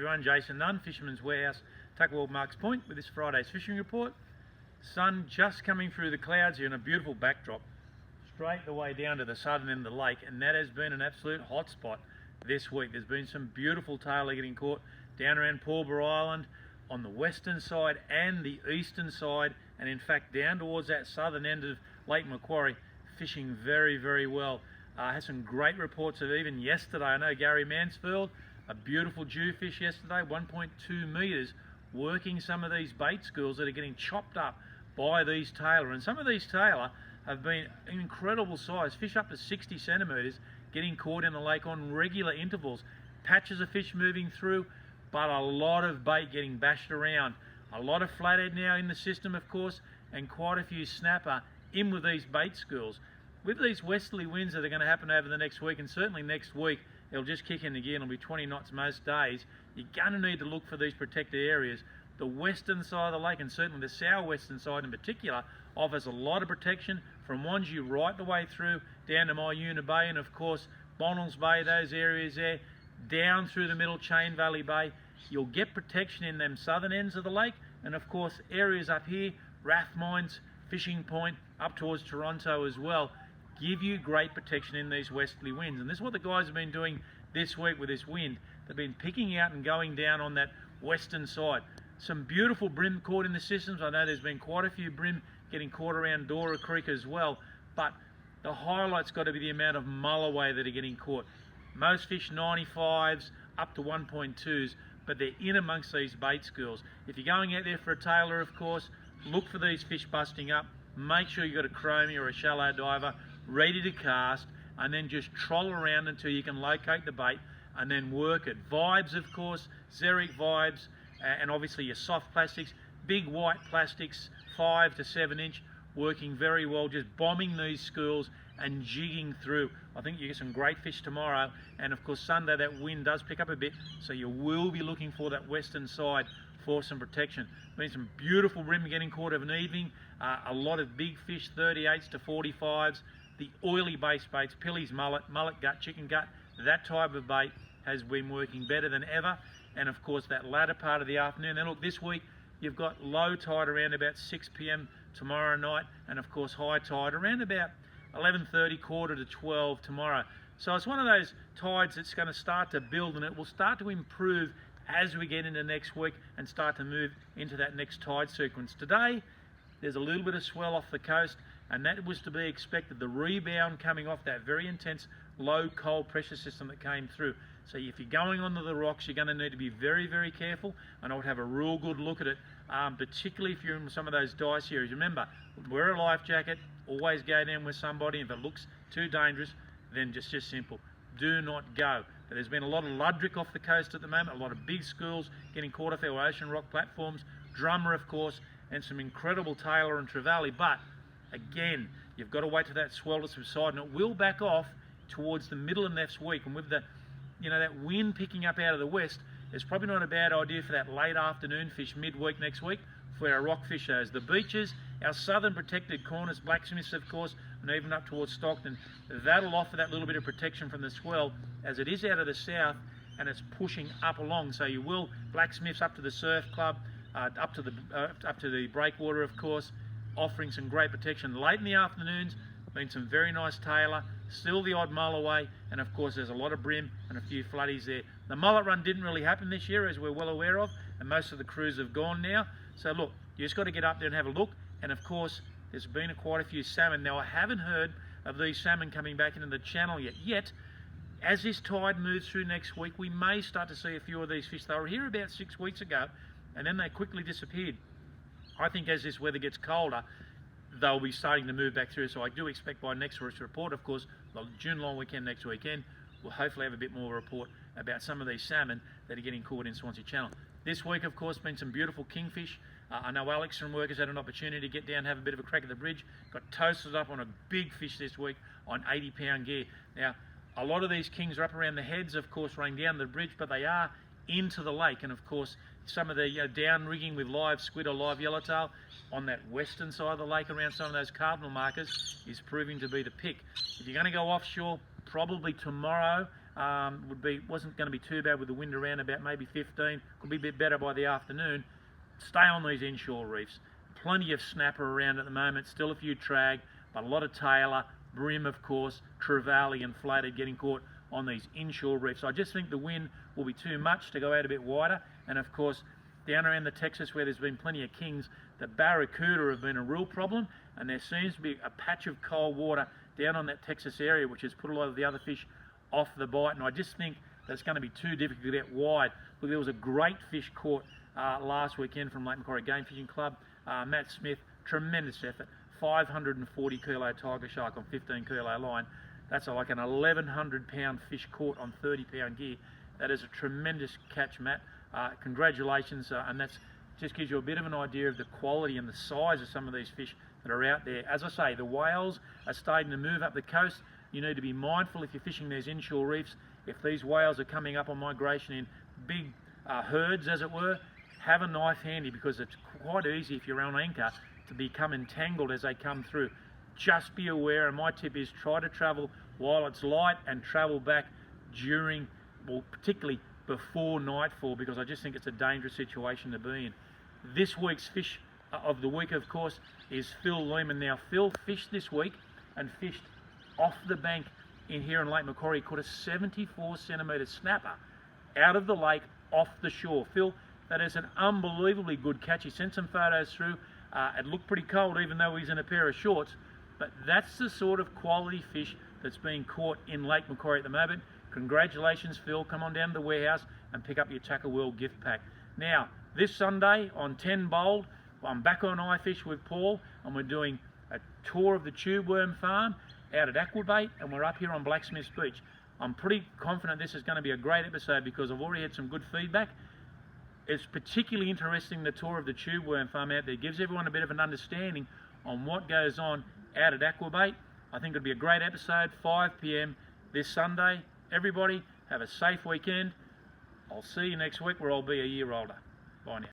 Everyone, Jason Nunn, Fisherman's Warehouse, Tackleworld, Marks Point, with this Friday's fishing report. Sun just coming through the clouds here in a beautiful backdrop, straight the way down to the southern end of the lake, and that has been an absolute hot spot this week. There's been some beautiful tailor getting caught down around Pawlborough Island, on the western side and the eastern side, and in fact down towards that southern end of Lake Macquarie, fishing very, very well. Had some great reports of even yesterday. I know Gary Mansfield, a beautiful jewfish yesterday, 1.2 metres, working some of these bait schools that are getting chopped up by these tailor. And some of these tailor have been incredible size, fish up to 60 centimetres, getting caught in the lake on regular intervals. Patches of fish moving through, but a lot of bait getting bashed around. A lot of flathead now in the system, of course, and quite a few snapper in with these bait schools. With these westerly winds that are going to happen over the next week, and certainly next week, it'll just kick in again. It'll be 20 knots most days. You're going to need to look for these protected areas. The western side of the lake, and certainly the southwestern side in particular, offers a lot of protection from Swansea right the way through down to Myuna Bay, and of course Bonnells Bay, those areas there, down through the middle, Chain Valley Bay. You'll get protection in them southern ends of the lake, and of course areas up here, Rathmines, Fishing Point, up towards Toronto as well, give you great protection in these westerly winds. And this is what the guys have been doing this week with this wind. They've been picking out and going down on that western side. Some beautiful brim caught in the systems. I know there's been quite a few brim getting caught around Dora Creek as well, but the highlight's got to be the amount of mulloway that are getting caught. Most fish 95s up to 1.2s, but they're in amongst these bait schools. If you're going out there for a tailor, of course, look for these fish busting up. Make sure you've got a chromie or a shallow diver ready to cast, and then just troll around until you can locate the bait and then work it. Vibes, of course, Xeric vibes, and obviously your soft plastics, big white plastics, 5 to 7 inch, working very well, just bombing these schools and jigging through. I think you get some great fish tomorrow, and of course Sunday that wind does pick up a bit, so you will be looking for that western side for some protection. Been some beautiful brim getting caught of an evening, a lot of big fish, 38s to 45s, the oily base baits, pillies, mullet gut, chicken gut, that type of bait has been working better than ever. And of course that latter part of the afternoon. And look, this week you've got low tide around about 6 p.m. tomorrow night, and of course high tide around about 11:30, quarter to 12 tomorrow. So it's one of those tides that's going to start to build, and it will start to improve as we get into next week and start to move into that next tide sequence. Today there's a little bit of swell off the coast, and that was to be expected. The rebound coming off that very intense low cold pressure system that came through. So if you're going onto the rocks, you're going to need to be very, very careful, and I would have a real good look at it, particularly if you're in some of those dice areas. Remember, wear a life jacket, always go down with somebody. If it looks too dangerous, then just simple, do not go. But there's been a lot of ludric off the coast at the moment, a lot of big schools getting caught off our ocean rock platforms, drummer of course, and some incredible tailor and trevally. But again, you've got to wait till that swell to subside, and it will back off towards the middle of next week. And with the, that wind picking up out of the west, it's probably not a bad idea for that late afternoon fish midweek next week for our rockfish shows. The beaches, our southern protected corners, Blacksmiths of course, and even up towards Stockton, that'll offer that little bit of protection from the swell as it is out of the south and it's pushing up along. So you will, Blacksmiths up to the Surf Club, up to the breakwater of course, offering some great protection. Late in the afternoons, been some very nice tailor, still the odd mulloway, and of course there's a lot of brim and a few floodies there. The mullet run didn't really happen this year, as we're well aware of, and most of the crews have gone now. So look, you just got to get up there and have a look. And of course there's been quite a few salmon. Now I haven't heard of these salmon coming back into the channel yet. As this tide moves through next week, we may start to see a few of these fish. They were here about 6 weeks ago, and then they quickly disappeared. I think as this weather gets colder, they'll be starting to move back through. So I do expect by next week's report, of course, the June long weekend next weekend, we'll hopefully have a bit more report about some of these salmon that are getting caught in Swansea Channel. This week, of course, been some beautiful kingfish. I know Alex from work has had an opportunity to get down and have a bit of a crack at the bridge. Got toasted up on a big fish this week on 80-pound gear. Now, a lot of these kings are up around the heads, of course, running down the bridge, but they are into the lake. And of course, some of the down rigging with live squid or live yellowtail on that western side of the lake around some of those cardinal markers is proving to be the pick. If you're going to go offshore, probably tomorrow wasn't going to be too bad with the wind around about maybe 15. Could be a bit better by the afternoon. Stay on these inshore reefs. Plenty of snapper around at the moment. Still a few trag, but a lot of tailor, brim of course, trevally and flathead getting caught on these inshore reefs. I just think the wind will be too much to go out a bit wider, and of course down around the Texas where there's been plenty of kings, the Barracuda have been a real problem, and there seems to be a patch of cold water down on that Texas area which has put a lot of the other fish off the bite, and I just think that it's going to be too difficult to get wide. Look, there was a great fish caught last weekend from Lake Macquarie Game Fishing Club. Matt Smith, tremendous effort, 540 kilo tiger shark on 15 kilo line. That's like an 1,100 pound fish caught on 30 pound gear. That is a tremendous catch, Matt. Congratulations, and that just gives you a bit of an idea of the quality and the size of some of these fish that are out there. As I say, the whales are starting to move up the coast. You need to be mindful if you're fishing these inshore reefs. If these whales are coming up on migration in big herds, as it were, have a knife handy, because it's quite easy if you're on anchor to become entangled as they come through. Just be aware, and my tip is try to travel while it's light and travel back during, well, particularly before nightfall, because I just think it's a dangerous situation to be in. This week's fish of the week, of course, is Phill Leeman. Now, Phil fished this week and fished off the bank in here in Lake Macquarie. He caught a 74 centimetre snapper out of the lake off the shore. Phil, that is an unbelievably good catch. He sent some photos through. It looked pretty cold even though he's in a pair of shorts, but that's the sort of quality fish that's being caught in Lake Macquarie at the moment. Congratulations, Phil. Come on down to the warehouse and pick up your Tackleworld gift pack. Now, this Sunday on 10 Bold, I'm back on iFish with Paul, and we're doing a tour of the tube worm farm out at Aquabait, and we're up here on Blacksmiths Beach. I'm pretty confident this is going to be a great episode because I've already had some good feedback. It's particularly interesting, the tour of the tube worm farm out there. It gives everyone a bit of an understanding on what goes on out at Aquabait. I think it'll be a great episode, 5 p.m. this Sunday. Everybody, have a safe weekend. I'll see you next week where I'll be a year older. Bye now.